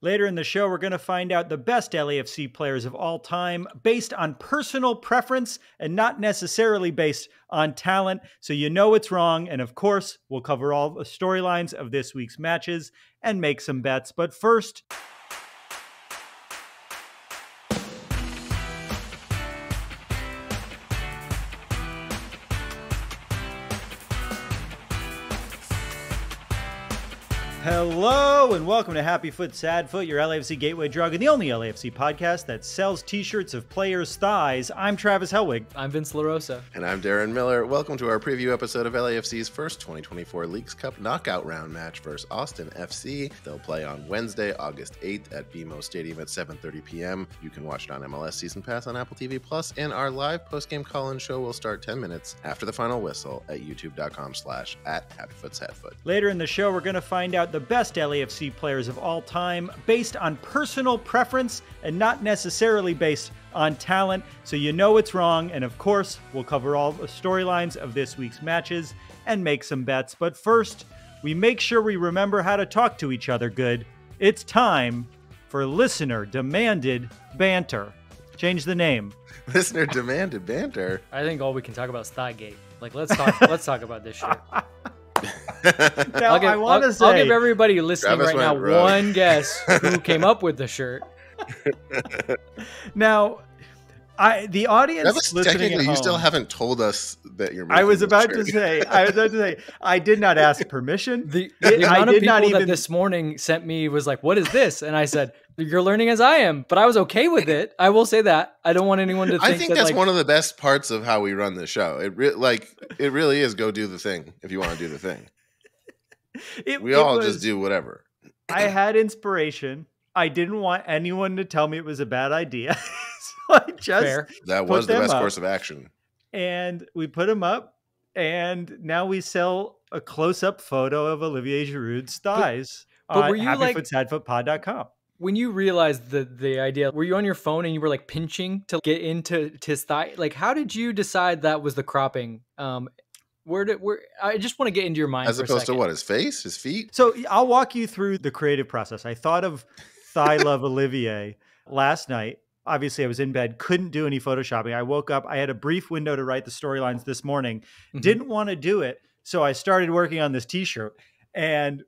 Later in the show, we're going to find out the best LAFC players of all time based on personal preference and not necessarily based on talent. So you know it's wrong. And of course, we'll cover all the storylines of this week's matches and make some bets. But first... Hello and welcome to Happy Foot, Sad Foot, your LAFC gateway drug and the only LAFC podcast that sells t-shirts of players' thighs. I'm Travis Helwig. I'm Vince LaRosa. And I'm Darren Miller. Welcome to our preview episode of LAFC's first 2024 Leagues Cup knockout round match versus Austin FC. They'll play on Wednesday, August 8th at BMO Stadium at 7:30 p.m. You can watch it on MLS Season Pass on Apple TV Plus, and our live post-game call-in show will start 10 minutes after the final whistle at youtube.com/@HappyFootSadFoot. Later in the show, we're going to find out the best LAFC players of all time based on personal preference and not necessarily based on talent. So you know it's wrong. And of course, we'll cover all the storylines of this week's matches and make some bets. But first, we make sure we remember how to talk to each other good. It's time for Listener Demanded Banter. Change the name. Listener Demanded Banter? I think all we can talk about is Thigh-Gate. Like, let's talk about this shit. Now, I'll give everybody listening right now one guess who came up with the shirt. Now, the audience listening technically, at home, you still haven't told us that you're making I was this about shirt. to say, I did not ask permission. The amount of people that this morning sent me was like, what is this? And I said, you're learning as I am, but I was okay with it. I will say that. I don't want anyone to think I think that's one of the best parts of how we run the show. It really is go do the thing if you want to do the thing. We all just do whatever. I had inspiration. I didn't want anyone to tell me it was a bad idea. So I just that was the best course of action. And we put them up, and now we sell a close-up photo of Olivier Giroud's thighs on happyfootsadfootpod.com. When you realized the idea, were you on your phone and you were like pinching to get into his thigh? Like, how did you decide that was the cropping? I just want to get into your mind. As opposed to what? His face? His feet? So I'll walk you through the creative process. I thought of Thigh Love Olivier last night. Obviously, I was in bed, couldn't do any photoshopping. I woke up. I had a brief window to write the storylines this morning. Didn't want to do it. So I started working on this t-shirt. And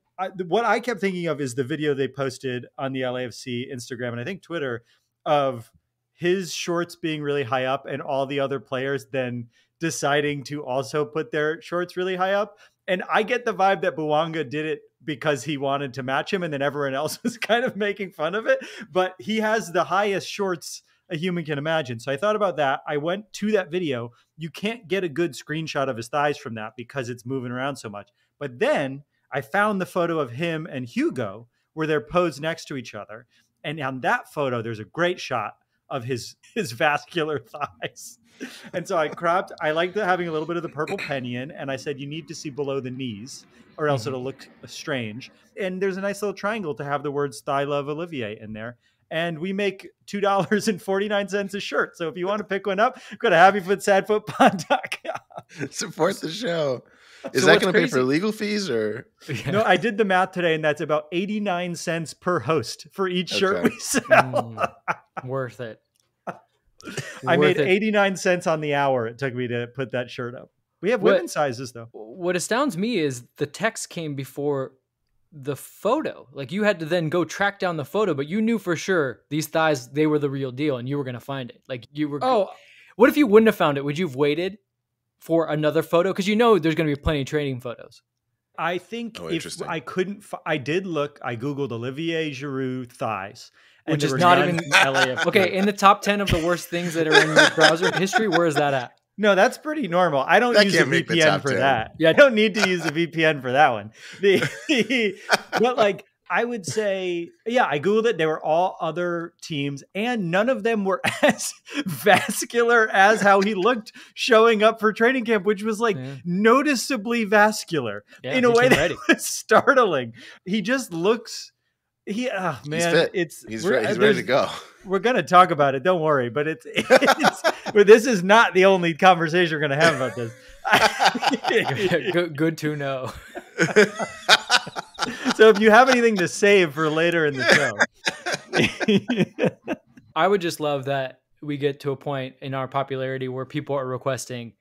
what I kept thinking of is the video they posted on the LAFC Instagram and I think Twitter of his shorts being really high up and all the other players then deciding to also put their shorts really high up. And I get the vibe that Bouanga did it because he wanted to match him and then everyone else was kind of making fun of it. But he has the highest shorts a human can imagine. So I thought about that. I went to that video. You can't get a good screenshot of his thighs from that because it's moving around so much. But then I found the photo of him and Hugo where they're posed next to each other. And on that photo, there's a great shot of his vascular thighs. And so I cropped, I liked having a little bit of the purple pinion. And I said, you need to see below the knees or else it'll look strange. And there's a nice little triangle to have the words Thigh Love Olivier in there. And we make $2.49 a shirt. So if you want to pick one up, go to happyfootsadfootpod.com. Support the show. Is that going to pay for legal fees or? Yeah. No, I did the math today, and that's about 89 cents per host for each shirt we sell. Worth it. I made 89 cents on the hour it took me to put that shirt up. We have women's sizes, though. What astounds me is the text came before the photo. Like, you had to then go track down the photo, but you knew for sure these thighs, they were the real deal, and you were going to find it. Like, you were. Oh, what if you wouldn't have found it? Would you have waited for another photo? Because you know there's going to be plenty of training photos. I think if I couldn't, I did look, I Googled Olivier Giroud thighs. Which is not even LAFC. Okay, in the top 10 of the worst things that are in your browser history, where is that at? No, that's pretty normal. I don't use a VPN for that. Yeah, I don't need to use a VPN for that one. But like, I would say, yeah, I Googled it. They were all other teams, and none of them were as vascular as how he looked showing up for training camp, which was like noticeably vascular in a way that was startling. He just looks... He's ready to go. We're going to talk about it. Don't worry. But but this is not the only conversation we're going to have about this. Good to know. So if you have anything to save for later in the show. I would just love that we get to a point in our popularity where people are requesting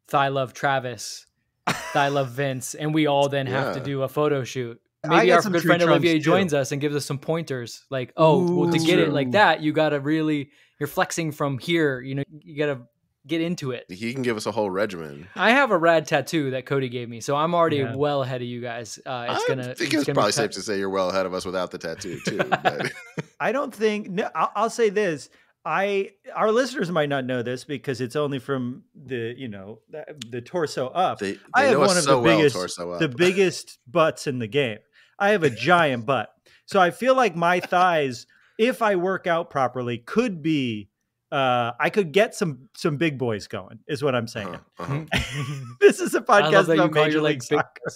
Thigh Love Travis, Thigh Love Vince, and we all then have to do a photo shoot. Maybe our good friend Olivier joins us and gives us some pointers. Like, well, to get it like that, you got to really, you're flexing from here. You got to get into it. He can give us a whole regimen. I have a rad tattoo that Cody gave me, so I'm already well ahead of you guys. I think it's probably safe to say you're well ahead of us without the tattoo too. But. I don't think. No, I'll say this. Our listeners might not know this because it's only from the torso up. I have one of the biggest butts in the game. I have a giant butt. So I feel like my thighs, if I work out properly, could be I could get some big boys going, is what I'm saying. This is a podcast about Major League Soccer.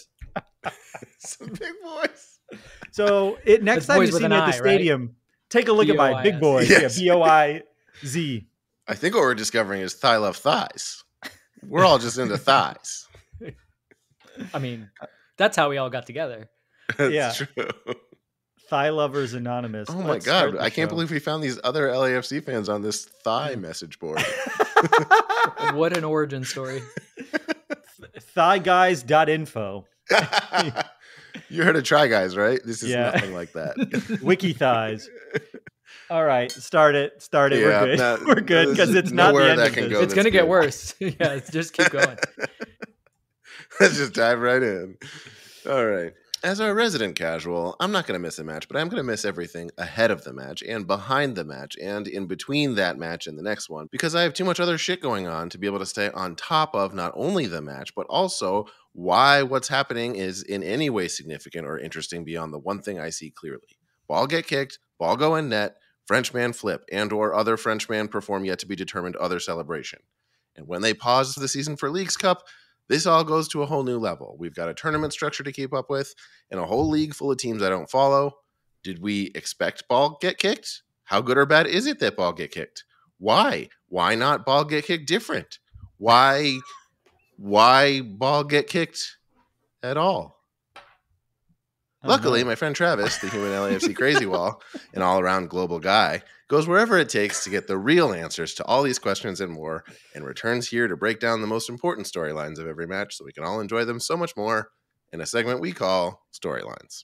Some big boys. So next time you see me at the stadium, right? Take a look at my big boys. Yes. Yeah, B-O-I-Z. I think what we're discovering is Thigh Love Thighs. We're all just into thighs. I mean, that's how we all got together. That's true. Thigh Lovers Anonymous. Oh my God. I can't believe we found these other LAFC fans on this thigh message board. What an origin story. Thighguys.info. You heard of Try Guys, right? This is nothing like that. Wiki thighs. All right, start it. Yeah, we're good because it's not the end of this. It's going to get worse. Yeah, just keep going. Let's just dive right in. All right. As our resident casual, I'm not going to miss a match, but I'm going to miss everything ahead of the match and behind the match and in between that match and the next one because I have too much other shit going on to be able to stay on top of not only the match, but also why what's happening is in any way significant or interesting beyond the one thing I see clearly. Ball get kicked, ball go in net, Frenchman flip, and or other Frenchman perform yet to be determined other celebration. And when they pause the season for Leagues Cup, this all goes to a whole new level. We've got a tournament structure to keep up with and a whole league full of teams I don't follow. Did we expect ball get kicked? How good or bad is it that ball get kicked? Why? Why not ball get kicked different? Why ball get kicked at all? Luckily, my friend Travis, the human LAFC crazy wall, an all-around global guy, goes wherever it takes to get the real answers to all these questions and more, and returns here to break down the most important storylines of every match so we can all enjoy them so much more in a segment we call Storylines.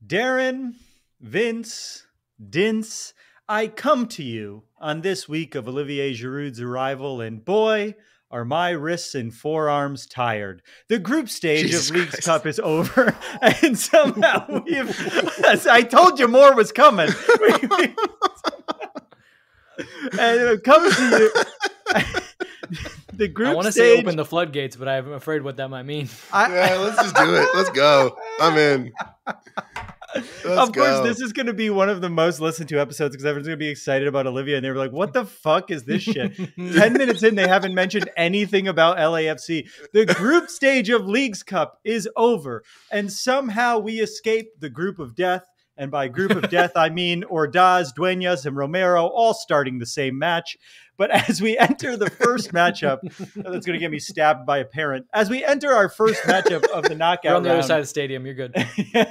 Darren, Vince, Dince, I come to you on this week of Olivier Giroud's arrival, and boy, are my wrists and forearms tired. The group stage of Leagues Cup is over, and somehow I told you more was coming. And it comes to you. The group I want to stage, say open the floodgates, but I'm afraid what that might mean. Let's just do it. Let's go. I'm in. Of course, this is going to be one of the most listened to episodes because everyone's going to be excited about Olivia. And they were like, what the fuck is this shit? 10 minutes in, they haven't mentioned anything about LAFC. The group stage of Leagues Cup is over. And somehow we escaped the group of death. And by group of death, I mean Ordaz, Duenas, and Romero all starting the same match. But as we enter the first matchup, that's going to get me stabbed by a parent. As we enter our first matchup of the knockout You're on the round, other side of the stadium. You're good.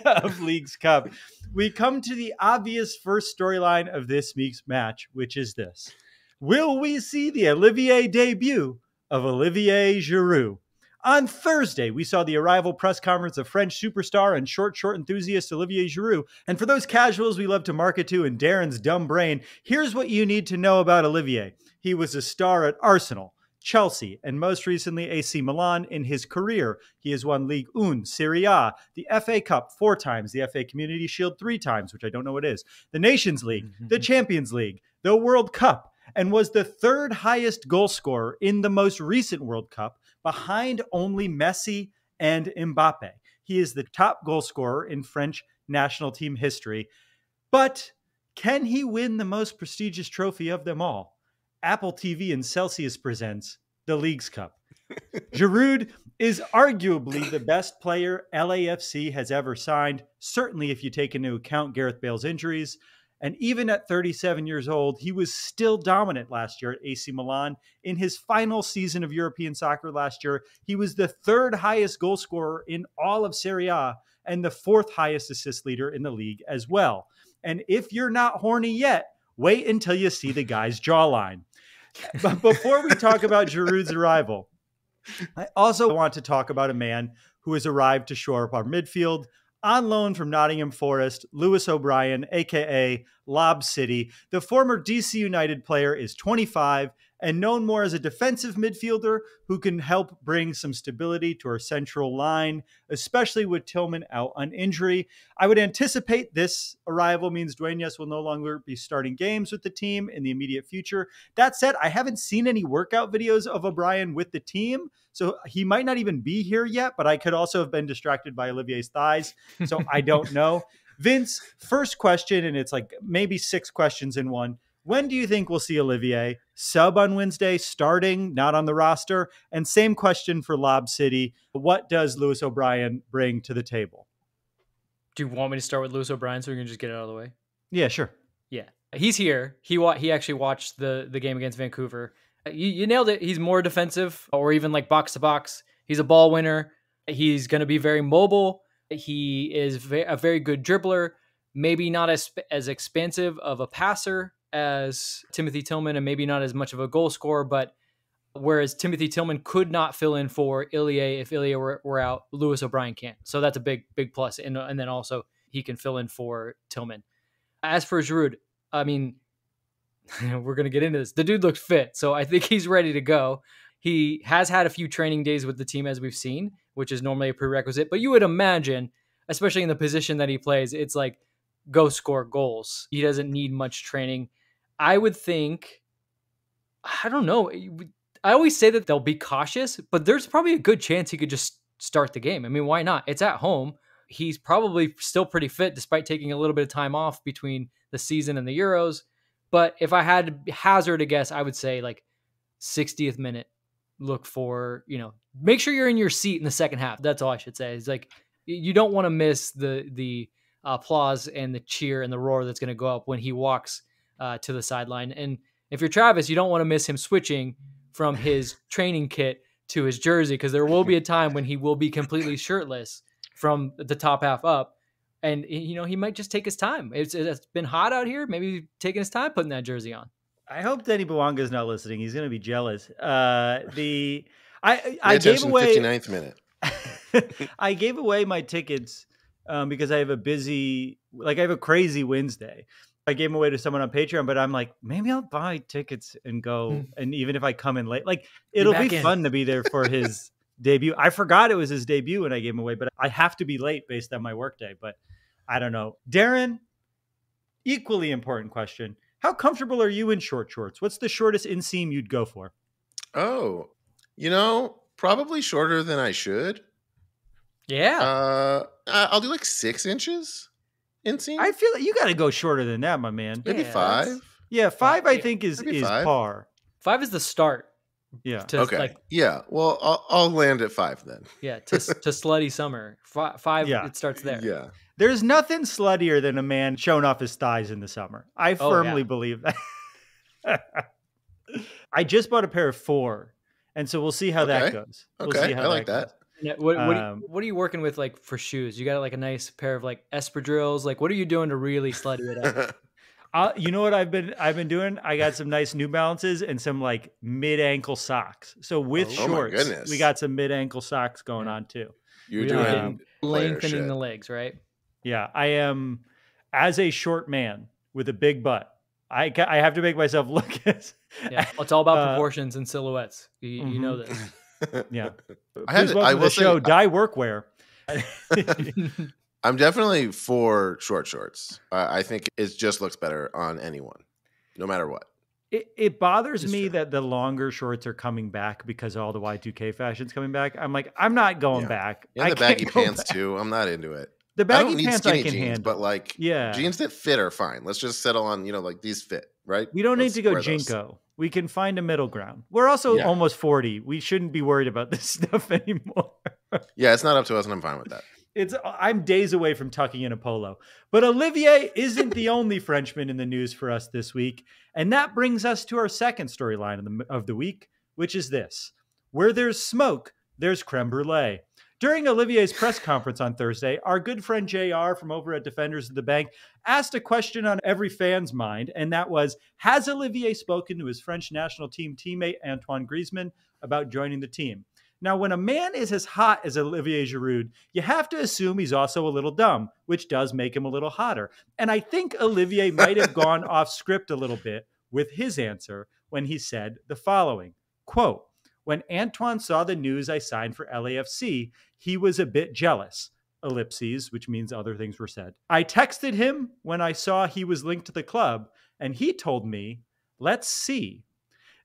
Of Leagues Cup, we come to the obvious first storyline of this week's match, which is this. Will we see the Olivier debut of Olivier Giroud? On Thursday, we saw the arrival press conference of French superstar and short enthusiast Olivier Giroud. And for those casuals we love to market to in Darren's dumb brain, here's what you need to know about Olivier. He was a star at Arsenal, Chelsea, and most recently AC Milan in his career. He has won Ligue 1, Serie A, the FA Cup 4 times, the FA Community Shield 3 times, which I don't know what is, the Nations League, the Champions League, the World Cup, and was the third highest goal scorer in the most recent World Cup, behind only Messi and Mbappe. He is the top goal scorer in French national team history. But can he win the most prestigious trophy of them all? Apple TV and Celsius presents the Leagues Cup. Giroud is arguably the best player LAFC has ever signed, certainly if you take into account Gareth Bale's injuries. And even at 37 years old, he was still dominant last year at AC Milan. In his final season of European soccer last year, he was the third highest goal scorer in all of Serie A and the fourth highest assist leader in the league as well. And if you're not horny yet, wait until you see the guy's jawline. But before we talk about Giroud's arrival, I also want to talk about a man who has arrived to shore up our midfield on loan from Nottingham Forest, Lewis O'Brien, a.k.a. Lob City. The former DC United player is 25 and known more as a defensive midfielder who can help bring some stability to our central line, especially with Tillman out on injury. I would anticipate this arrival means Dueñas will no longer be starting games with the team in the immediate future. That said, I haven't seen any workout videos of O'Brien with the team, so he might not even be here yet, but I could also have been distracted by Olivier's thighs, so I don't know. Vince, first question, and it's like maybe 6 questions in one. When do you think we'll see Olivier? Sub on Wednesday, starting, not on the roster? And same question for Lob City. What does Lewis O'Brien bring to the table? Do you want me to start with Lewis O'Brien so we can just get it out of the way? Yeah, sure. Yeah. He's here. He actually watched the game against Vancouver. You nailed it. He's more defensive or even like box to box. He's a ball winner. He's going to be very mobile. He is a very good dribbler. Maybe not as expansive of a passer as Timothy Tillman, and maybe not as much of a goal scorer, but whereas Timothy Tillman could not fill in for Ilie if Ilie were out, Lewis O'Brien can't. So that's a big plus. And then also he can fill in for Tillman. As for Giroud, I mean, we're going to get into this. The dude looks fit, so I think he's ready to go. He has had a few training days with the team, as we've seen, which is normally a prerequisite. But you would imagine, especially in the position that he plays, it's like go score goals. He doesn't need much training. I would think, I don't know. I always say that they'll be cautious, but there's probably a good chance he could just start the game. I mean, why not? It's at home. He's probably still pretty fit despite taking a little bit of time off between the season and the Euros. But if I had to hazard a guess, I would say like 60th minute, look for, make sure you're in your seat in the second half. That's all I should say. It's like, you don't want to miss the applause and the cheer and the roar that's going to go up when he walks to the sideline. And if you're Travis, you don't want to miss him switching from his training kit to his jersey, because there will be a time when he will be completely shirtless from the top half up. And, he might just take his time. It's been hot out here. Maybe taking his time putting that jersey on. I hope Denny Bwanga is not listening. He's going to be jealous. I gave away 59th minute. I gave away my tickets because I have I have a crazy Wednesday. I gave them away to someone on Patreon, but I'm like, maybe I'll buy tickets and go. And even if I come in late, it'll be fun to be there for his debut. I forgot it was his debut when I gave him away, but I have to be late based on my workday. But I don't know. Darren, equally important question. How comfortable are you in short shorts? What's the shortest inseam you'd go for? Oh, probably shorter than I should. Yeah. I'll do like 6 inches inseam. I feel like you got to go shorter than that, my man. Maybe 5. Yeah, 5 I think is 5. par. 5 is the start. Yeah. Okay. Yeah. Well, I'll land at 5 then. Yeah. To slutty summer. 5. Yeah. It starts there. Yeah. There's nothing sluttier than a man showing off his thighs in the summer. I firmly believe that. I just bought a pair of 4, and so we'll see how that goes. We'll see how I like that. What are you working with for shoes? You got a nice pair of espadrilles. What are you doing to really slutty it up? You know what I've been doing? I got some nice New Balances and some mid-ankle socks. So with shorts, we got some mid-ankle socks going on too. You're doing lengthening the legs, right? Yeah, I am, as a short man with a big butt, I have to make myself look as... Yeah, it's all about proportions and silhouettes. You know this. Yeah. I will say, show Dye Workwear. I'm definitely for short shorts. I think it just looks better on anyone, no matter what. It bothers me that the longer shorts are coming back because all the Y2K fashion's coming back. I'm like, I'm not going back. And the baggy pants too. I'm not into it. The baggy I don't need pants skinny I can jeans, handle. But jeans that fit are fine. Let's just settle on, these fit, right? We don't need to go Jinko. We can find a middle ground. We're also almost 40. We shouldn't be worried about this stuff anymore. Yeah, it's not up to us, and I'm fine with that. I'm days away from tucking in a polo. But Olivier isn't the only Frenchman in the news for us this week. And that brings us to our second storyline of the week, which is this. Where there's smoke, there's creme brulee. During Olivier's press conference on Thursday, our good friend JR from over at Defenders of the Bank asked a question on every fan's mind, and that was, has Olivier spoken to his French national team teammate Antoine Griezmann about joining the team? Now, when a man is as hot as Olivier Giroud, you have to assume he's also a little dumb, which does make him a little hotter. And I think Olivier might have gone off script a little bit with his answer when he said the following, quote, when Antoine saw the news I signed for LAFC, he was a bit jealous. Ellipses, which means other things were said. I texted him when I saw he was linked to the club, and he told me, let's see.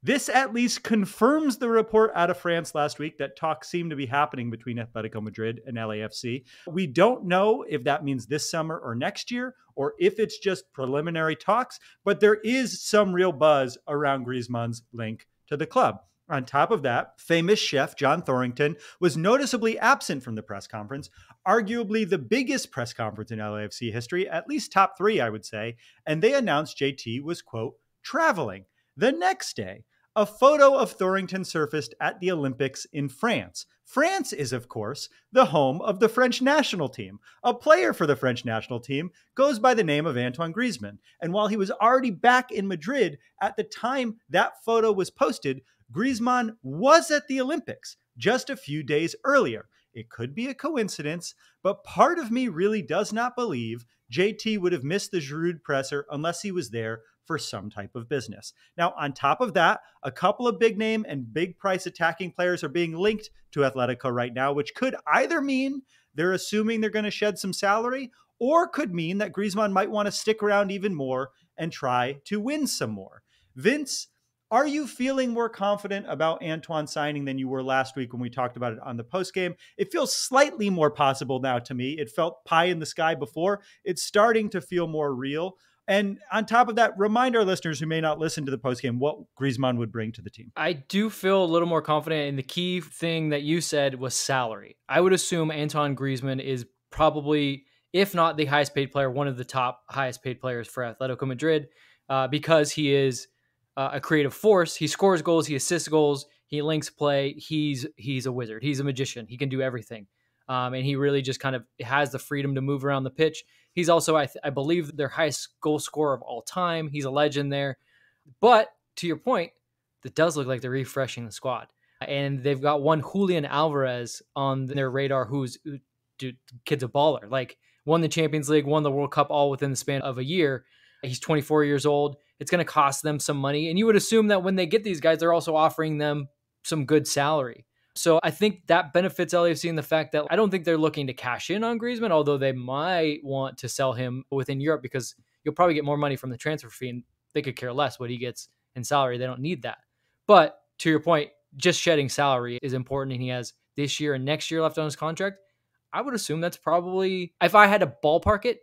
This at least confirms the report out of France last week that talks seem to be happening between Atletico Madrid and LAFC. We don't know if that means this summer or next year, or if it's just preliminary talks, but there is some real buzz around Griezmann's link to the club. On top of that, famous chef John Thorrington was noticeably absent from the press conference, arguably the biggest press conference in LAFC history, at least top 3, I would say, and they announced JT was, quote, traveling. The next day, a photo of Thorrington surfaced at the Olympics in France. France is, of course, the home of the French national team. A player for the French national team goes by the name of Antoine Griezmann. And while he was already back in Madrid at the time that photo was posted, Griezmann was at the Olympics just a few days earlier. It could be a coincidence, but part of me really does not believe JT would have missed the Giroud presser unless he was there for some type of business. Now, on top of that, a couple of big name and big price attacking players are being linked to Atletico right now, which could either mean they're assuming they're going to shed some salary, or could mean that Griezmann might want to stick around even more and try to win some more. Vince, are you feeling more confident about Antoine signing than you were last week when we talked about it on the postgame? It feels slightly more possible now to me. It felt pie in the sky before. It's starting to feel more real. And on top of that, remind our listeners who may not listen to the postgame what Griezmann would bring to the team. I do feel a little more confident, and the key thing that you said was salary. I would assume Antoine Griezmann is probably, if not the highest paid player, one of the top highest paid players for Atletico Madrid, because he is a creative force. He scores goals, he assists goals, he links play. He's a wizard. He's a magician. He can do everything. And he really just kind of has the freedom to move around the pitch. He's also, I believe, their highest goal scorer of all time. He's a legend there. But to your point, it does look like they're refreshing the squad. And they've got one Julian Alvarez on their radar dude, kid's a baller. Like, won the Champions League, won the World Cup all within the span of a year. He's 24 years old. It's going to cost them some money. And you would assume that when they get these guys, they're also offering them some good salary. So I think that benefits LAFC in the fact that I don't think they're looking to cash in on Griezmann, although they might want to sell him within Europe because you'll probably get more money from the transfer fee and they could care less what he gets in salary. They don't need that. But to your point, just shedding salary is important, and he has this year and next year left on his contract. I would assume that's probably, if I had to ballpark it,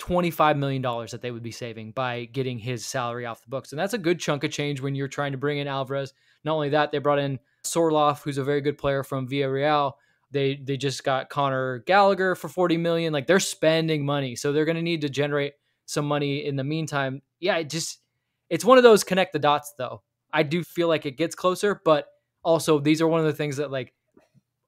$25 million that they would be saving by getting his salary off the books. And that's a good chunk of change when you're trying to bring in Alvarez. Not only that, they brought in Sorloth, who's a very good player from Villarreal. They just got Conor Gallagher for $40 million. Like, they're spending money. So they're going to need to generate some money in the meantime. Yeah, it's one of those connect the dots though. I do feel like it gets closer, but also these are one of the things that, like,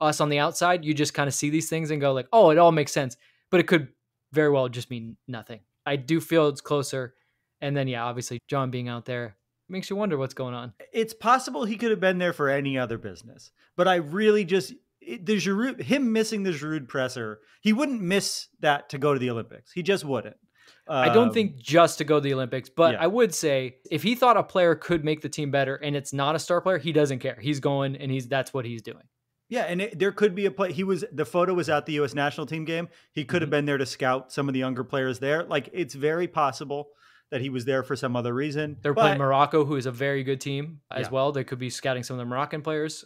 us on the outside, you just kind of see these things and go like, oh, it all makes sense. But it could very well just mean nothing. I do feel it's closer. And then, yeah, obviously John being out there makes you wonder what's going on. It's possible he could have been there for any other business, but I really him missing the Giroud presser, he wouldn't miss that to go to the Olympics. He just wouldn't. I don't think just to go to the Olympics, but yeah. I would say if he thought a player could make the team better and it's not a star player, he doesn't care. He's going and that's what he's doing. Yeah, and there could be a play. The photo was at the U.S. national team game. He could have been there to scout some of the younger players there. Like, it's very possible that he was there for some other reason. They're playing Morocco, who is a very good team as well. They could be scouting some of the Moroccan players.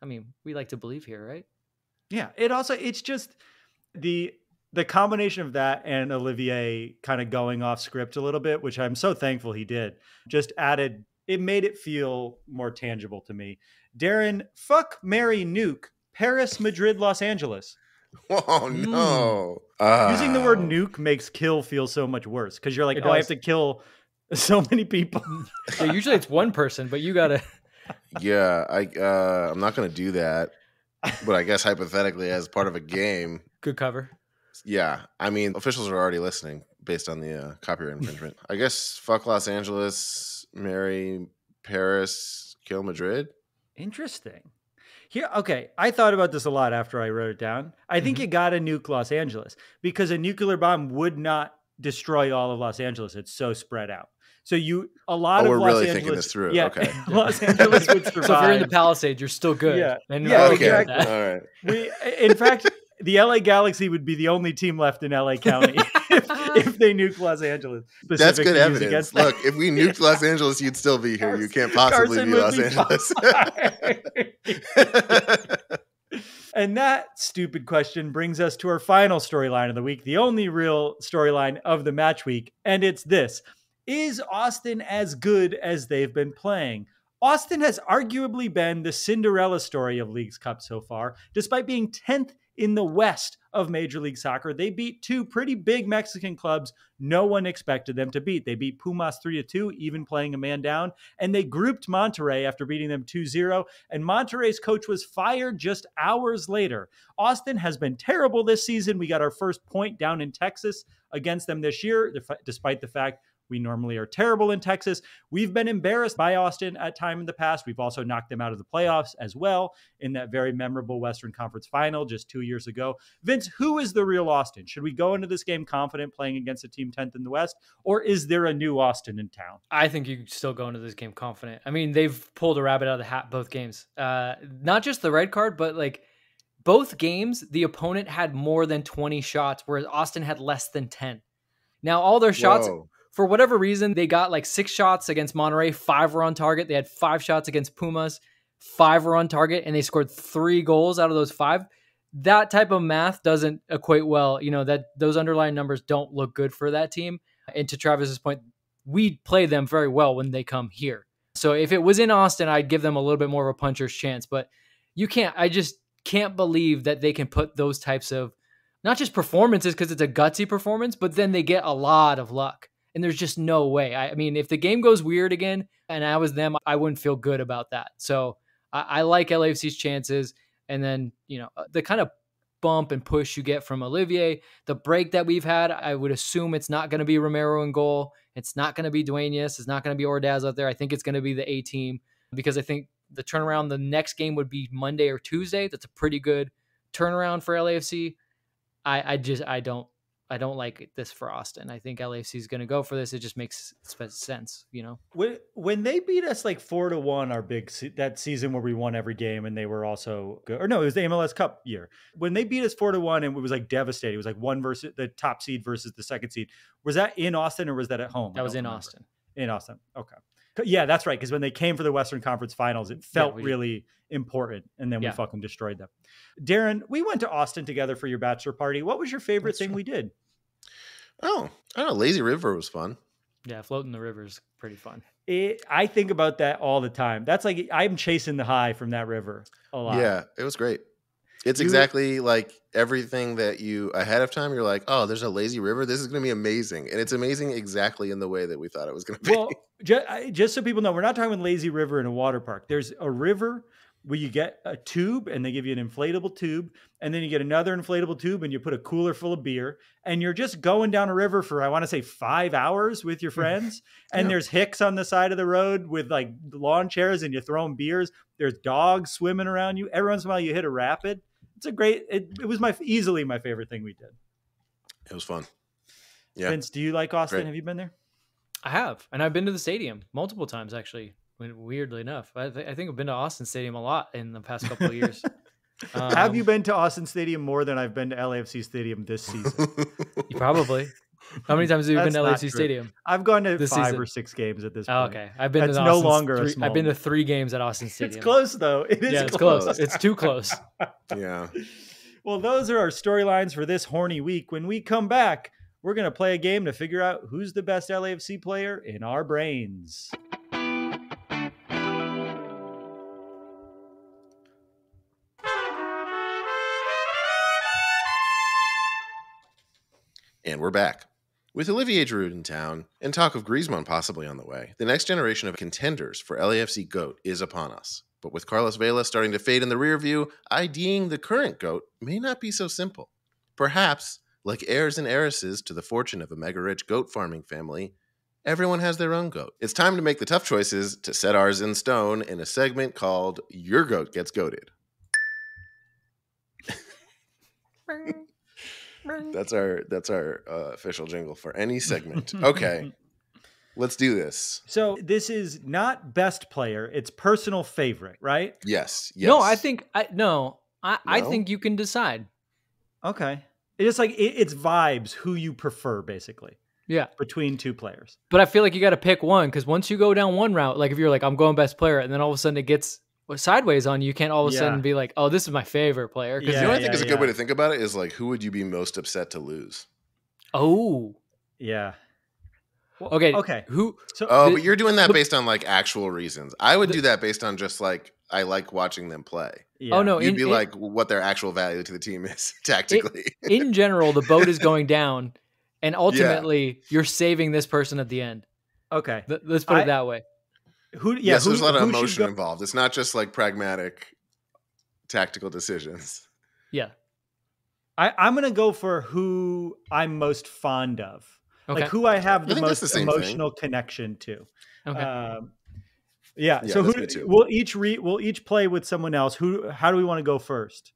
I mean, we like to believe here, right? Yeah, it's just the combination of that and Olivier kind of going off script a little bit, which I'm so thankful he did, just added it made it feel more tangible to me. Darren, fuck, marry, nuke, Paris, Madrid, Los Angeles. Oh, no. Using the word nuke makes kill feel so much worse because you're like, I have to kill so many people. Yeah, usually it's one person, but you got to. Yeah, I'm not going to do that. But I guess hypothetically, as part of a game. Good cover. Yeah. I mean, officials are already listening based on the copyright infringement. I guess fuck Los Angeles, marry Paris, kill Madrid. Interesting. Here, okay, I thought about this a lot after I wrote it down. I think you got to nuke Los Angeles because a nuclear bomb would not destroy all of Los Angeles. It's so spread out. So a lot of we're Los really Angeles, thinking this through. Yeah, okay. Los Angeles would survive. So if you're in the Palisades, you're still good. Yeah, okay. Exactly. All right. In fact, the LA Galaxy would be the only team left in LA County if they nuke Los Angeles. That's good evidence. Look, if we nuked Los Angeles, you'd still be here. You can't possibly be Los Angeles. And that stupid question brings us to our final storyline of the week, the only real storyline of the match week. And it's this. Is Austin as good as they've been playing? Austin has arguably been the Cinderella story of Leagues Cup so far. Despite being 10th in the West of Major League Soccer, they beat two pretty big Mexican clubs no one expected them to beat. They beat Pumas 3-2, even playing a man down, and they grouped Monterrey after beating them 2-0, and Monterrey's coach was fired just hours later. Austin has been terrible this season. We got our first point down in Texas against them this year, despite the fact we normally are terrible in Texas. We've been embarrassed by Austin at time in the past. We've also knocked them out of the playoffs as well in that very memorable Western Conference final just 2 years ago. Vince, who is the real Austin? Should we go into this game confident playing against a team 10th in the West, or is there a new Austin in town? I think you still go into this game confident. I mean, they've pulled a rabbit out of the hat both games. Not just the red card, but like both games, the opponent had more than 20 shots, whereas Austin had less than 10. Now, all their shots... Whoa. For whatever reason, they got like 6 shots against Monterrey, 5 were on target. They had 5 shots against Pumas, 5 were on target, and they scored 3 goals out of those 5. That type of math doesn't equate well. You know, that those underlying numbers don't look good for that team. And to Travis's point, we play them very well when they come here. So if it was in Austin, I'd give them a little bit more of a puncher's chance. But I just can't believe that they can put those types of, not just performances because it's a gutsy performance, but then they get a lot of luck. And there's just no way. I mean, if the game goes weird again and I was them, I wouldn't feel good about that. So I like LAFC's chances. And then, you know, the kind of bump and push you get from Olivier, the break that we've had, I would assume it's not going to be Romero in goal. It's not going to be Duenas. It's not going to be Ordaz out there. I think it's going to be the A team because I think the turnaround, the next game would be Monday or Tuesday. That's a pretty good turnaround for LAFC. I don't like this for Austin. I think LAFC is going to go for this. It just makes sense, you know. When they beat us like 4-1, that season where we won every game and they were also good. Or no, it was the MLS Cup year. When they beat us 4-1 and it was like devastating. It was like one versus the top seed versus the second seed. Was that in Austin or was that at home? That was in Austin. In Austin. Okay. Yeah, that's right. Because when they came for the Western Conference Finals, it felt really important, and then we fucking destroyed them. Darren, we went to Austin together for your bachelor party. What was your favorite thing we did? Oh, I don't know. Lazy River was fun. Yeah, floating the river is pretty fun. I think about that all the time. That's like I'm chasing the high from that river a lot. Yeah, it was great. It's exactly like everything that you ahead of time, you're like, oh, there's a lazy river. This is going to be amazing. And it's amazing exactly in the way that we thought it was going to be. Well, just so people know, we're not talking about lazy river in a water park. There's a river where you get a tube and they give you an inflatable tube. And then you get another inflatable tube and you put a cooler full of beer. And you're just going down a river for, I want to say 5 hours with your friends. And there's hicks on the side of the road with like lawn chairs and you're throwing beers. There's dogs swimming around you. Every once in a while you hit a rapid. It's a great, it was easily my favorite thing we did. It was fun. Yeah. Vince, do you like Austin? Great. Have you been there? I have. And I've been to the stadium multiple times, actually, weirdly enough. I think I've been to Austin Stadium a lot in the past couple of years. Have you been to Austin Stadium more than I've been to LAFC Stadium this season? Probably. How many times have you been to LAFC Stadium? I've gone to this 5 season? Or 6 games at this point. Oh, okay. I've been That's to no longer a small. I've been to 3 games at Austin Stadium. It's close though. It is it's close. It's too close. Yeah. Well, those are our storylines for this horny week. When we come back, we're going to play a game to figure out who's the best LAFC player in our brains. And we're back. With Olivier Giroud in town and talk of Griezmann possibly on the way, the next generation of contenders for LAFC GOAT is upon us. But with Carlos Vela starting to fade in the rear view, IDing the current GOAT may not be so simple. Perhaps, like heirs and heiresses to the fortune of a mega-rich goat farming family, everyone has their own GOAT. It's time to make the tough choices to set ours in stone in a segment called Your GOAT Gets Goated. That's our official jingle for any segment. Okay, let's do this. So this is not best player; it's personal favorite, right? Yes. No, I think I think you can decide. Okay, it's like it's vibes who you prefer, basically. Yeah, between two players. But I feel like you got to pick one because once you go down one route, like if you're like I'm going best player, and then all of a sudden it gets sideways on you, you can't all of a sudden be like, oh, this is my favorite player. Because I think is a good way to think about it is like, who would you be most upset to lose? Oh, yeah. Well, okay. Who? But you're doing that based on like actual reasons. I would do that based on just like I like watching them play. Yeah. Oh no, you'd be like what their actual value to the team is tactically. In general, the boat is going down, and ultimately you're saving this person at the end. Okay, let's put it that way. Yes, there's a lot of emotion involved. It's not just like pragmatic, tactical decisions. Yeah. I'm going to go for who I'm most fond of. Okay. Like who I have the most emotional connection to. Okay. So we'll each play with someone else. How do we want to go first?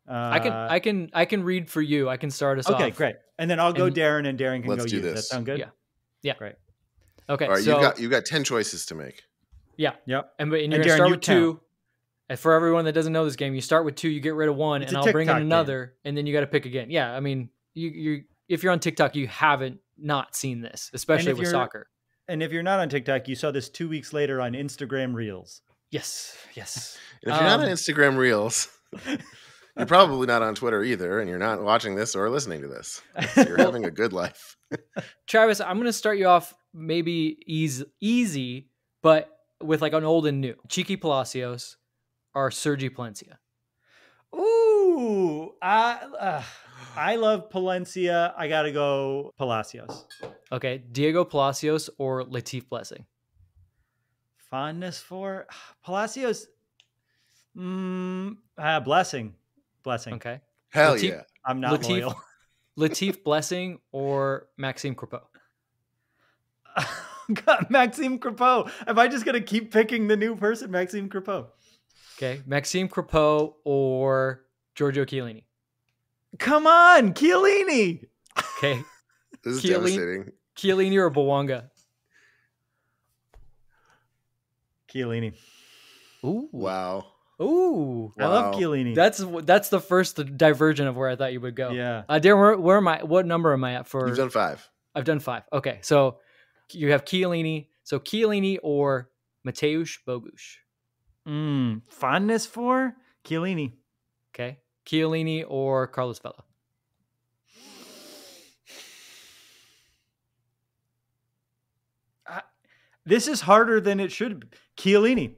I can read for you. I can start us off. Okay, great. And then I'll go Darren, and Darren can go you. Does that sound good? Yeah. Great. Okay. All right, you got 10 choices to make. Yeah. Yep. And you're going to start with 2. And for everyone that doesn't know this game, you start with 2, you get rid of 1, and I'll bring in another, and then you got to pick again. Yeah. I mean, you if you're on TikTok, you haven't not seen this, especially with soccer. And if you're not on TikTok, you saw this 2 weeks later on Instagram Reels. Yes. And if you're not on Instagram Reels, you're probably not on Twitter either, and you're not watching this or listening to this. You're having a good life. Travis, I'm going to start you off maybe easy, but with like an old and new. Cheeky Palacios or Sergi Palencia. Ooh, I love Palencia. I got to go Palacios. Okay, Diego Palacios or Latif Blessing. Fondness for Palacios. Blessing. Okay. Hell yeah. I'm not loyal. Latif Blessing or Maxime Crepeau. God, Maxime Crepeau. Am I just going to keep picking the new person, Maxime Crepeau? Okay, Maxime Crepeau or Giorgio Chiellini. Come on, Chiellini. Okay. This is devastating. Chiellini or Bouanga? Chiellini. Ooh. Wow. Ooh. I love Chiellini. That's the first diversion of where I thought you would go. Yeah. Darren, where am I? What number am I at for? You've done 5. I've done 5. Okay, so you have Chiellini. So Chiellini or Mateusz Bogusz? Fondness for Chiellini. Okay. Chiellini or Carlos Vela? This is harder than it should be. Chiellini.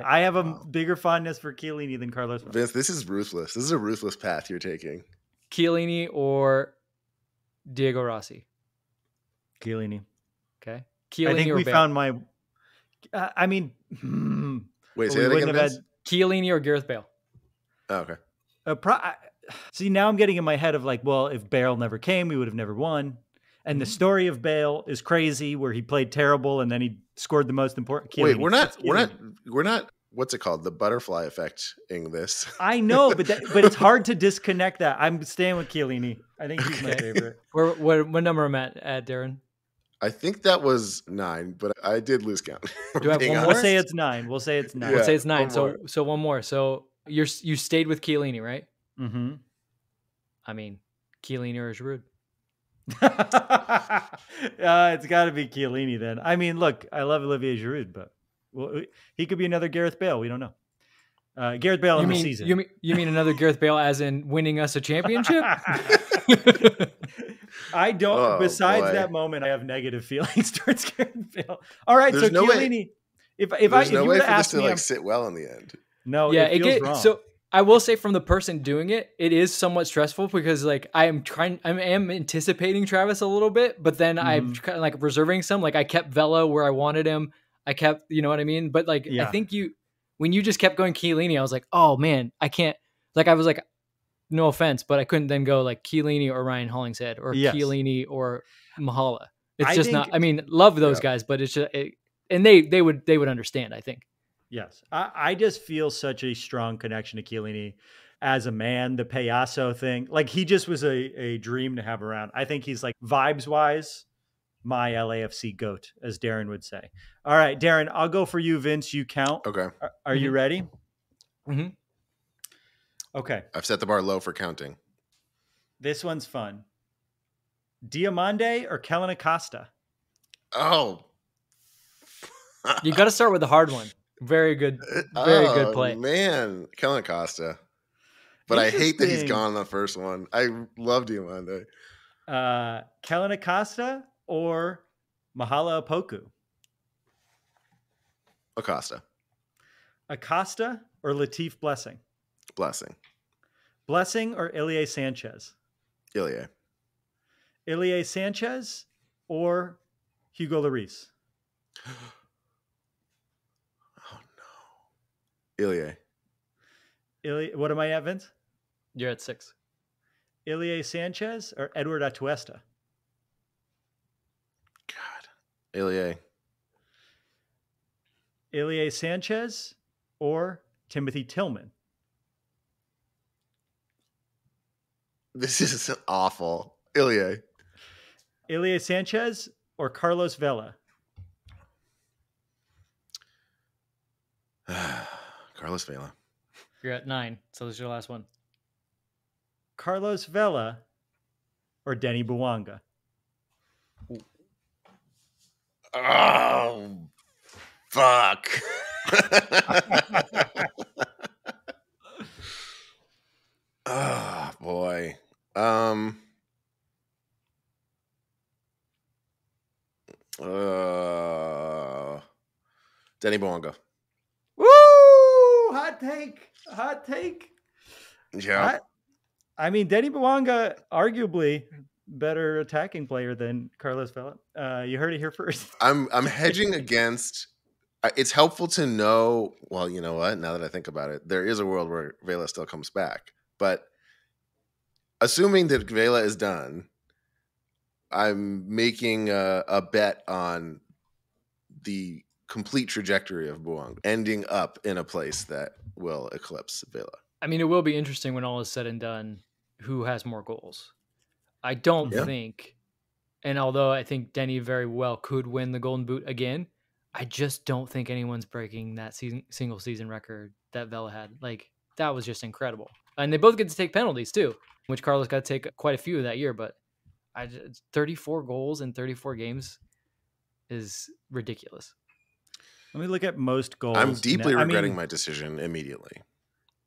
I have a bigger fondness for Chiellini than Carlos Vela. Vince, this is ruthless. This is a ruthless path you're taking. Chiellini or Diego Rossi? Chiellini. Okay. Chiellini I think we Bale? found my... Wait, say that again, Vince? Chiellini or Gareth Bale? Oh, okay. See, now I'm getting in my head of like, well, if Bale never came, we would have never won. And the story of Bale is crazy, where he played terrible and then he scored the most important. Chiellini. Wait, we're not. What's it called? The butterfly effect in this. I know, but it's hard to disconnect that. I'm staying with Chiellini. I think he's my favorite. What number am I at, Darren? I think that was 9, but I did lose count. Do I have one more? We'll say it's 9. We'll say it's 9. Yeah, we'll say it's 9. So one more. So you stayed with Chiellini, right? Mm-hmm. I mean, Chiellini or Giroud? It's got to be Chiellini then. I mean, look, I love Olivier Giroud, but he could be another Gareth Bale. We don't know. Gareth Bale in the season. You mean another Gareth Bale as in winning us a championship? I don't. Besides that moment, I have negative feelings towards Gareth Bale. All right, there's so Chiellini. If there's no you way were for this to me, sit well in the end. No, yeah, it feels wrong. So I will say from the person doing it, it is somewhat stressful because like I am anticipating Travis a little bit, but then I'm kind of like reserving some. Like I kept Vela where I wanted him. I kept, you know what I mean? But like I think when you just kept going Chiellini, I was like, oh man, I can't. Like I was like, no offense, but I couldn't then go like Chiellini or Ryan Hollingshead or Chiellini or Mahala. It's just not. I mean, love those guys, but it's just, and they would understand, I think. Yes. I just feel such a strong connection to Chiellini as a man, the Payaso thing. Like he just was a dream to have around. I think he's like vibes wise, my LAFC GOAT, as Darren would say. All right, Darren, I'll go for you, Vince. You count. Okay. Are you ready? Mm-hmm. Okay. I've set the bar low for counting. This one's fun. Diamande or Kellen Acosta? Oh. You got to start with the hard one. Very good. Very good play. Man, Kellen Acosta. But I hate that he's gone on the first one. I love Diamande. Kellen Acosta or Mahala Opoku? Acosta. Acosta or Latif Blessing? Blessing. Blessing or Ilie Sanchez? Ilie. Ilie Sanchez or Hugo Lloris? Oh no. Ilie. What am I at, Vince? You're at 6. Ilie Sanchez or Edward Atuesta? God. Ilie. Ilie Sanchez or Timothy Tillman? This is awful. Ilie. Ilie Sanchez or Carlos Vela? Carlos Vela. You're at 9, so this is your last one. Carlos Vela or Denny Bouanga? Oh, fuck. Oh, boy. Denny Bouanga. Woo! Hot take. Yeah. I mean, Denny Bouanga, arguably better attacking player than Carlos Vela. You heard it here first. I'm hedging against. It's helpful to know. Well, you know what? Now that I think about it, there is a world where Vela still comes back. But assuming that Vela is done, I'm making a bet on the complete trajectory of Bouanga ending up in a place that will eclipse Vela. I mean, it will be interesting when all is said and done who has more goals. I don't think, and although I think Denny very well could win the Golden Boot again, I just don't think anyone's breaking that single season record that Vela had. Like, that was just incredible. And they both get to take penalties too, which Carlos got to take quite a few that year, but 34 goals in 34 games is ridiculous. Let me look at most goals. I'm deeply regretting my decision immediately.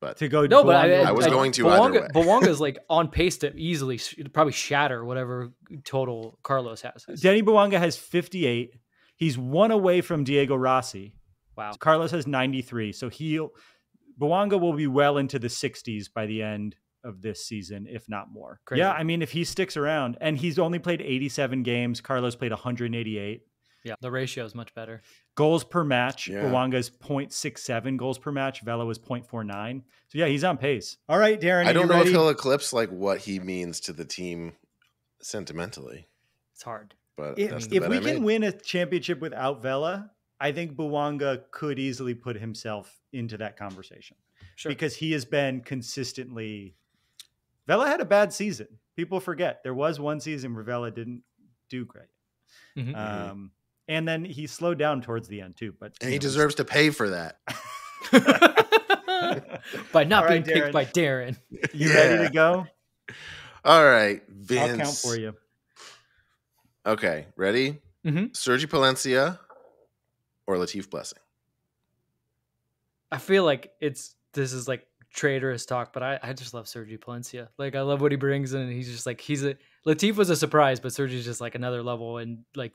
But to go, no, but I was going to either way. Bouanga's like on pace to easily probably shatter whatever total Carlos has. Denny Bouanga has 58. He's one away from Diego Rossi. Wow. Carlos has 93. So Bouanga will be well into the 60s by the end of this season, if not more. Crazy. Yeah, I mean, if he sticks around, and he's only played 87 games, Carlos played 188. Yeah, the ratio is much better. Goals per match, Bouanga's 0.67 goals per match. Vela was 0.49. So yeah, he's on pace. All right, Darren, I don't know if he'll eclipse like what he means to the team sentimentally. It's hard. But if we can win a championship without Vela, I think Bouanga could easily put himself into that conversation. Sure. Because he has been consistently. Vela had a bad season. People forget there was one season where Vela didn't do great. Mm-hmm. And then he slowed down towards the end too. And he deserves to pay for that. By not being picked by Darren. You ready to go? All right, Vince. I'll count for you. Okay, ready? Mm-hmm. Sergi Palencia or Latif Blessing? I feel like this is like traitorous talk, but I just love Sergi Palencia. Like I love what he brings, and he's just like Latif was a surprise, but Sergi's just like another level, and like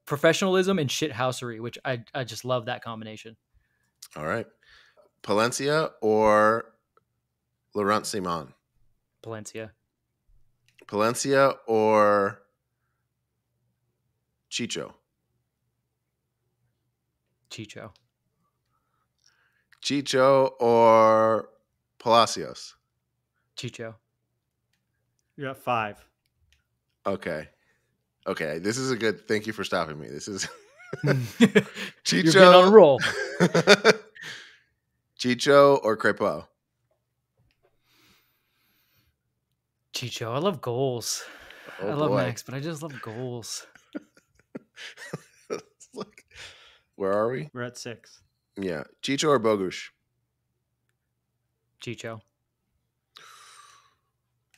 professionalism and shithousery, which I just love that combination. All right. Palencia or Laurent Simon? Palencia. Palencia or Chicho? Chicho. Chicho or Palacios? Chicho. You're at 5. Okay. This is a good. Thank you for stopping me. This is Chicho. You're getting on a roll. Chicho or Crepeau? Chicho. I love goals. Oh, I love boy. Max, but I just love goals. Look, where are we? We're at 6. Yeah. Chicho or Bogusz? Chicho.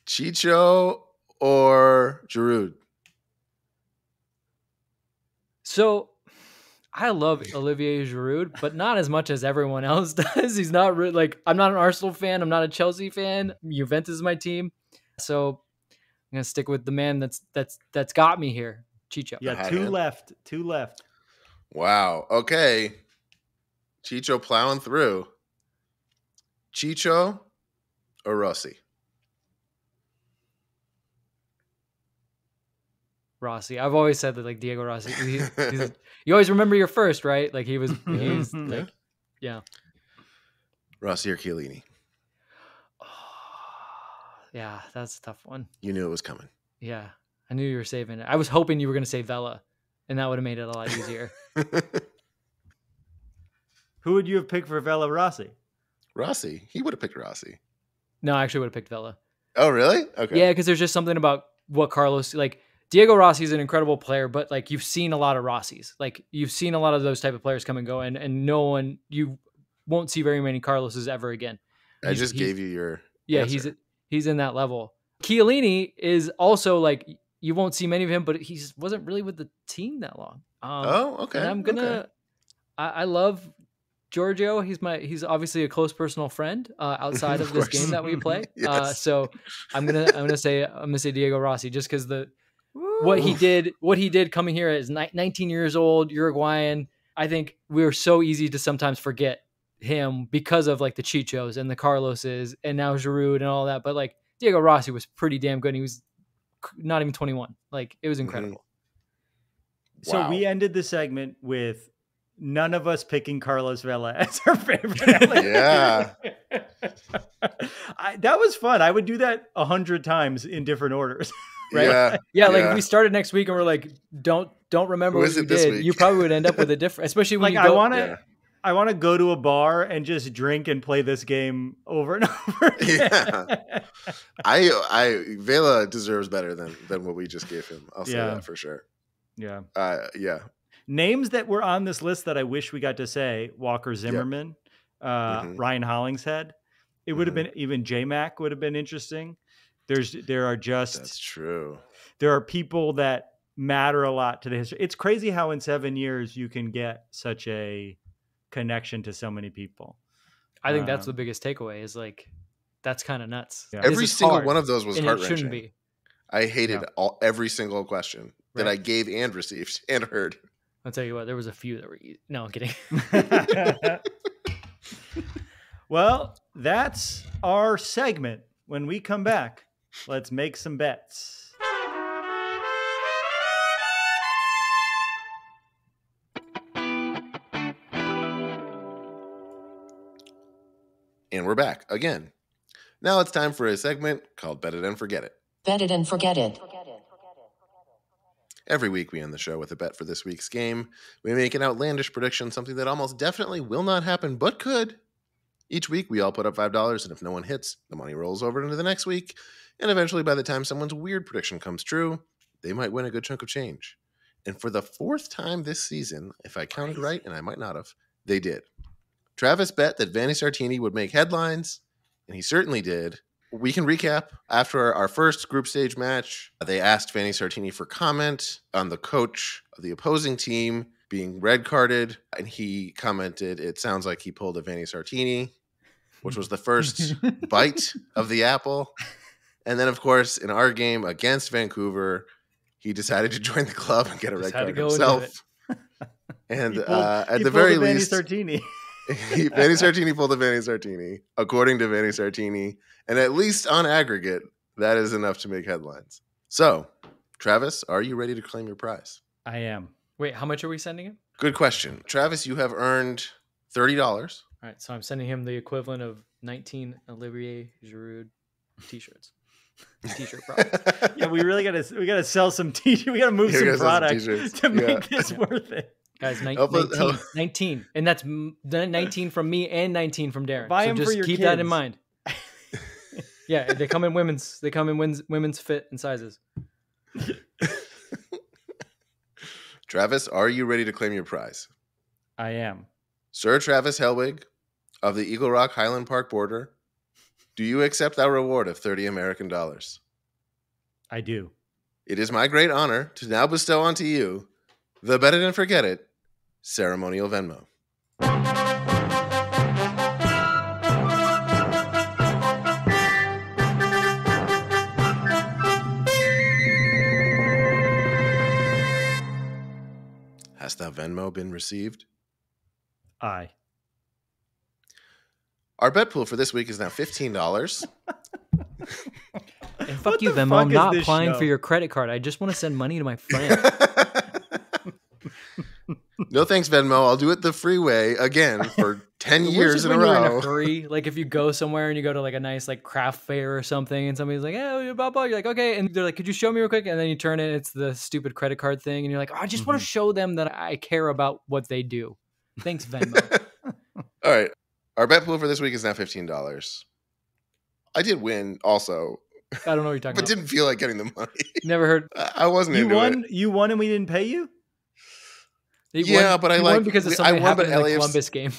Chicho or Giroud? So I love Olivier Giroud, but not as much as everyone else does. He's not like, I'm not an Arsenal fan. I'm not a Chelsea fan. Juventus is my team. So I'm going to stick with the man that's got me here. Chicho. Yeah, 2 left. 2 left. Wow. Okay. Chicho plowing through. Chicho or Rossi? Rossi. I've always said that, like, Diego Rossi. You always remember your first, right? Like, he's like, yeah. Rossi or Chiellini? Yeah, that's a tough one. You knew it was coming. Yeah, I knew you were saving it. I was hoping you were going to say Vela, and that would have made it a lot easier. Who would you have picked for Vela Rossi? Rossi. He would have picked Rossi. No, I actually would have picked Vela. Oh, really? Okay. Yeah, because there's just something about what Carlos, like, Diego Rossi is an incredible player, but, like, you've seen a lot of Rossis. Like, you've seen a lot of those type of players come and go, and no one, you won't see very many Carloses ever again. I just gave you your answer. He's in that level. Chiellini is also, like, you won't see many of him, but he wasn't really with the team that long. Okay. And I'm gonna, I love Giorgio. He's obviously a close personal friend outside of this game that we play. Yes. So I'm gonna say Diego Rossi just because what he did coming here as 19 years old, Uruguayan. I think we're so easy to sometimes forget him because of, like, the Chichos and the Carloses and now Giroud and all that. But, like, Diego Rossi was pretty damn good. He was not even 21. Like, it was incredible. So we ended the segment with none of us picking Carlos Vela as our favorite. Yeah. That was fun. I would do that 100 times in different orders. Right? Yeah. Like, if we started next week and we're like, don't remember what you did, you probably would end up with a different, especially when like, I want to go to a bar and just drink and play this game over and over again. Yeah. Vela deserves better than what we just gave him. I'll say that for sure. Yeah. Yeah. Names that were on this list that I wish we got to say: Walker Zimmerman, Ryan Hollingshead. It would have been, even J-Mac would have been interesting. That's true. There are people that matter a lot to the history. It's crazy how in 7 years you can get such a connection to so many people. I think that's the biggest takeaway is, like, that's kind of nuts. Yeah. Every single one of those was heart-wrenching. It shouldn't be. I hated every single question that I gave and received and heard. I'll tell you what, there was a few that were easy. No, I'm kidding. Well, that's our segment. When we come back, let's make some bets. And we're back again. Now it's time for a segment called Bet It and Forget It. Bet it and forget it. Every week we end the show with a bet for this week's game. We make an outlandish prediction, something that almost definitely will not happen, but could. Each week we all put up $5, and if no one hits, the money rolls over into the next week. And eventually, by the time someone's weird prediction comes true, they might win a good chunk of change. And for the 4th time this season, if I counted right, and I might not have, they did. Travis bet that Vanni Sartini would make headlines, and he certainly did. We can recap. After our first group stage match, they asked Vanni Sartini for comment on the coach of the opposing team being red carded, and he commented, "It sounds like he pulled a Vanni Sartini," which was the first bite of the apple. And then, of course, in our game against Vancouver, he decided to join the club and get a red card himself. And at the very least, Sartini. Vanni Sartini pulled a Vanni Sartini, according to Vanni Sartini, and at least on aggregate, that is enough to make headlines. So, Travis, are you ready to claim your prize? I am. Wait, how much are we sending him? Good question. Travis, you have earned $30. All right, so I'm sending him the equivalent of 19 Olivier Giroud t-shirts. T-shirt products. Yeah, we gotta sell some t-shirts. We gotta move some products to make this worth it. Guys, 19, and that's 19 from me and 19 from Darren. Buy so them just for your keep kids. that in mind. Yeah, they come in women's. They come in women's fit and sizes. Travis, are you ready to claim your prize? I am. Sir Travis Helwig of the Eagle Rock Highland Park border, do you accept our reward of $30 American? I do. It is my great honor to now bestow onto you the Bet It and Forget It ceremonial Venmo. Has that Venmo been received? Aye. Our bet pool for this week is now $15. And fuck you, Venmo. I'm not applying for your credit card. I just want to send money to my friend. No thanks, Venmo. I'll do it the free way again for 10 years in a row. You're in a hurry. Like if you go somewhere and you go to like a nice like craft fair or something and somebody's like, oh, blah, blah. You're like, okay. And they're like, could you show me real quick? And then you turn it. It's the stupid credit card thing. And you're like, oh, I just want to show them that I care about what they do. Thanks, Venmo. All right. Our bet pool for this week is now $15. I did win also. I don't know what you're talking about. But didn't feel like getting the money. Never heard. I wasn't into it. You won and we didn't pay you? But I won because of something happened in the Columbus game.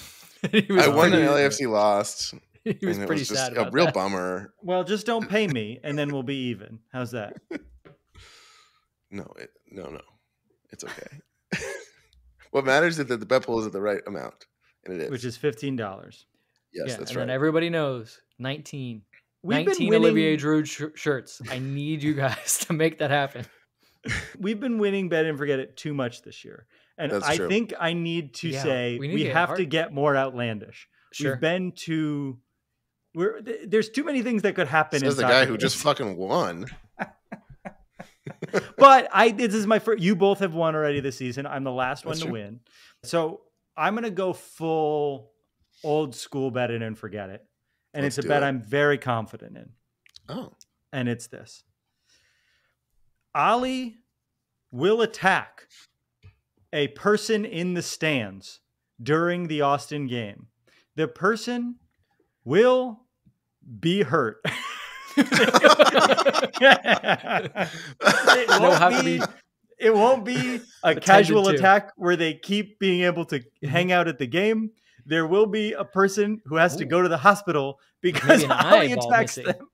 I won and LAFC lost. He was pretty sad about a real that. Bummer. Well, just don't pay me and then we'll be even. How's that? No. It's okay. What matters is that the bet pool is at the right amount. And it is. Which is $15. Yes, that's right. And everybody knows 19. We've 19 Olivier Giroud shirts. I need you guys to make that happen. We've been winning Bet and Forget It too much this year. And I think I need to say we have to get more outlandish. Sure. We've been too... There's too many things that could happen. Says the guy who just fucking won. But this is my first... You both have won already this season. I'm the last one to win. So I'm going to go full old school Bet It and Forget It. And it's a bet I'm very confident in. Oh. And it's this. Ali will attack a person in the stands during the Austin game. The person will be hurt. It won't be a casual attack where they keep being able to hang out at the game. There will be a person who has to go to the hospital because Ali attacks them.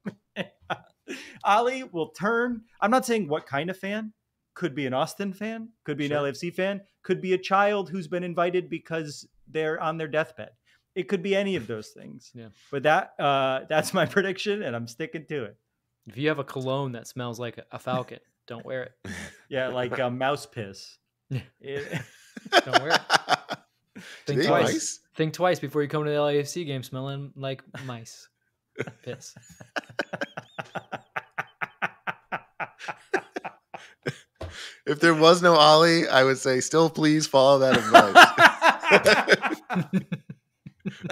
Ali will turn. I'm not saying what kind of fan. Could be an Austin fan. Could be an LAFC fan. Could be a child who's been invited because they're on their deathbed. It could be any of those things. Yeah. But that's my prediction, and I'm sticking to it. If you have a cologne that smells like a falcon, don't wear it. Yeah, like mouse piss. Don't wear it. Think twice. Mice? Think twice before you come to the LAFC game smelling like mice. Piss. If there was no Ollie, I would say still please follow that advice.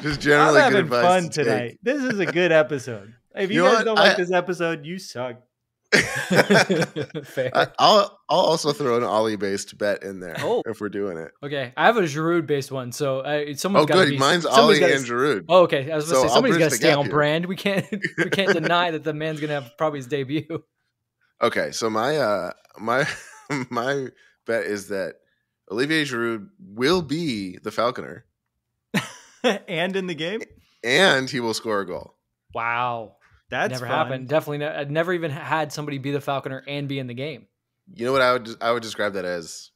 Just generally I'm good having advice fun tonight. This is a good episode. If you guys don't like this episode, you suck. Fair. I'll also throw an Ollie-based bet in there if we're doing it. Okay, I have a Giroud-based one, so someone's got to be. Mine's Ollie and Giroud. Oh, okay. I was going to say somebody's got to stay on brand. We can't deny that the man's going to have probably his debut. Okay, so my bet is that Olivier Giroud will be the Falconer, and in the game, and he will score a goal. Wow. That's never happened. Definitely, I'd never even had somebody be the Falconer and be in the game. You know what I would describe that as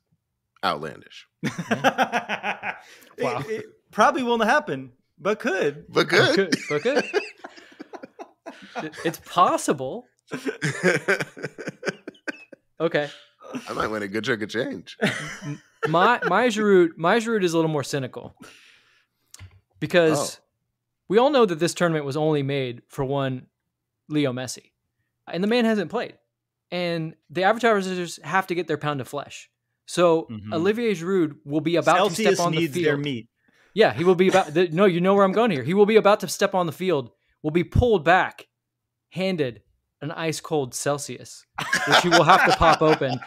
outlandish. Wow, it probably won't happen, but could. But good. It's possible. Okay, I might win a good chunk of change. My Giroud is a little more cynical. because we all know that this tournament was only made for one Leo Messi, and the man hasn't played. And the advertisers have to get their pound of flesh. So Olivier Giroud will be about to step on the field. Their meat. Yeah, he will be about. No, you know where I'm going here. He will be about to step on the field. Will be pulled back, handed an ice cold Celsius, which he will have to pop open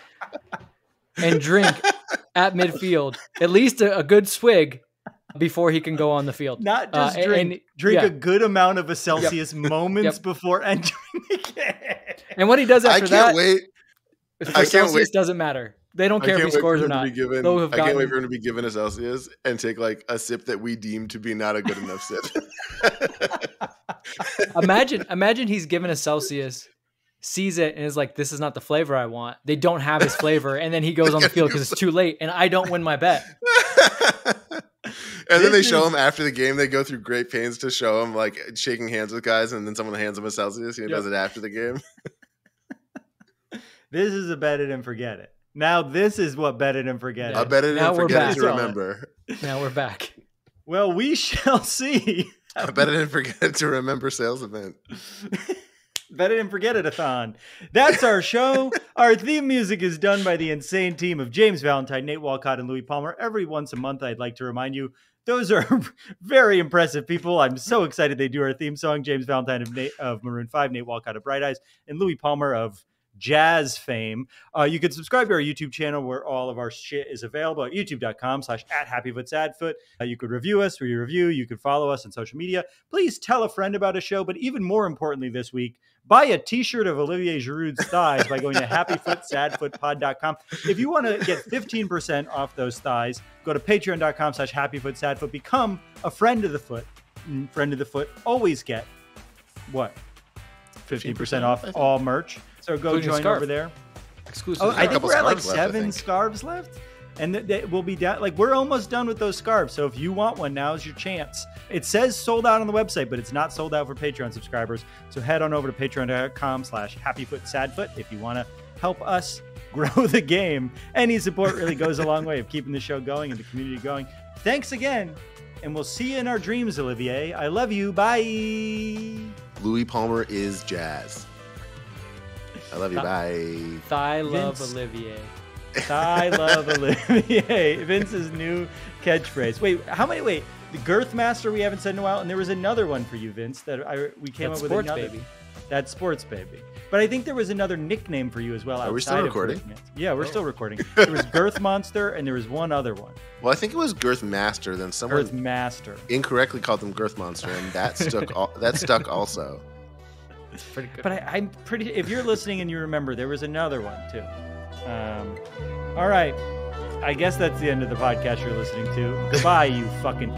and drink at midfield. At least a good swig before he can go on the field. Not just drink a good amount of a Celsius moments before entering the game. And what he does after that, I can't wait. For Celsius doesn't matter. They don't care if he scores or not. I can't wait for him to be given a Celsius and take like a sip that we deem to be not a good enough sip. Imagine he's given a Celsius, sees it, and is like, "This is not the flavor I want." They don't have his flavor, and then he goes on the field because it's too late, and I don't win my bet. And then they show him after the game. They go through great pains to show him like shaking hands with guys, and then someone hands him a Celsius. He does it after the game. This is a bet it and forget it. Now this is what bet it and forget it. I bet it and forget it to remember. Now we're back. Well, we shall see. I bet it and forget it to remember sales event. Bet it and forget it-a-thon. That's our show. Our theme music is done by the insane team of James Valentine, Nate Walcott, and Louis Palmer. Every once a month, I'd like to remind you, those are very impressive people. I'm so excited they do our theme song. James Valentine of Maroon 5, Nate Walcott of Bright Eyes, and Louis Palmer of jazz fame. You can subscribe to our YouTube channel where all of our shit is available at youtube.com/@happyfootsadfoot. You could review us, you could follow us on social media. Please tell a friend about a show, but even more importantly this week, buy a t-shirt of Olivier Giroud's thighs by going to happyfootsadfootpod.com. If you want to get 15% off those thighs, go to patreon.com/happyfootsadfoot. Become a friend of the foot. Friend of the foot always get what? 15% off all merch. So go join over there. Exclusive. I think we're at like 7 scarves left. And we'll be down. Like, we're almost done with those scarves. So if you want one, now's your chance. It says sold out on the website, but it's not sold out for Patreon subscribers. So head on over to patreon.com/happyfootsadfoot if you want to help us grow the game. Any support really goes a long way of keeping the show going and the community going. Thanks again. And we'll see you in our dreams, Olivier. I love you. Bye. Louis Palmer is jazz. I love you. Bye. Thigh love Olivier. I love Olivier. Vince's new catchphrase. Wait, the Girth Master we haven't said in a while, and there was another one for you, Vince, that we came up with. Sports another. Baby. That's Sports Baby. But I think there was another nickname for you as well. Are we still recording? Yeah, we're still recording. There was Girth Monster, and there was one other one. Well, I think it was Girth Master. Then someone Girth Master incorrectly called them Girth Monster, and that stuck. That stuck also. It's pretty good. But I'm pretty. If you're listening and you remember, there was another one too. All right. I guess that's the end of the podcast you're listening to. Goodbye, you fucking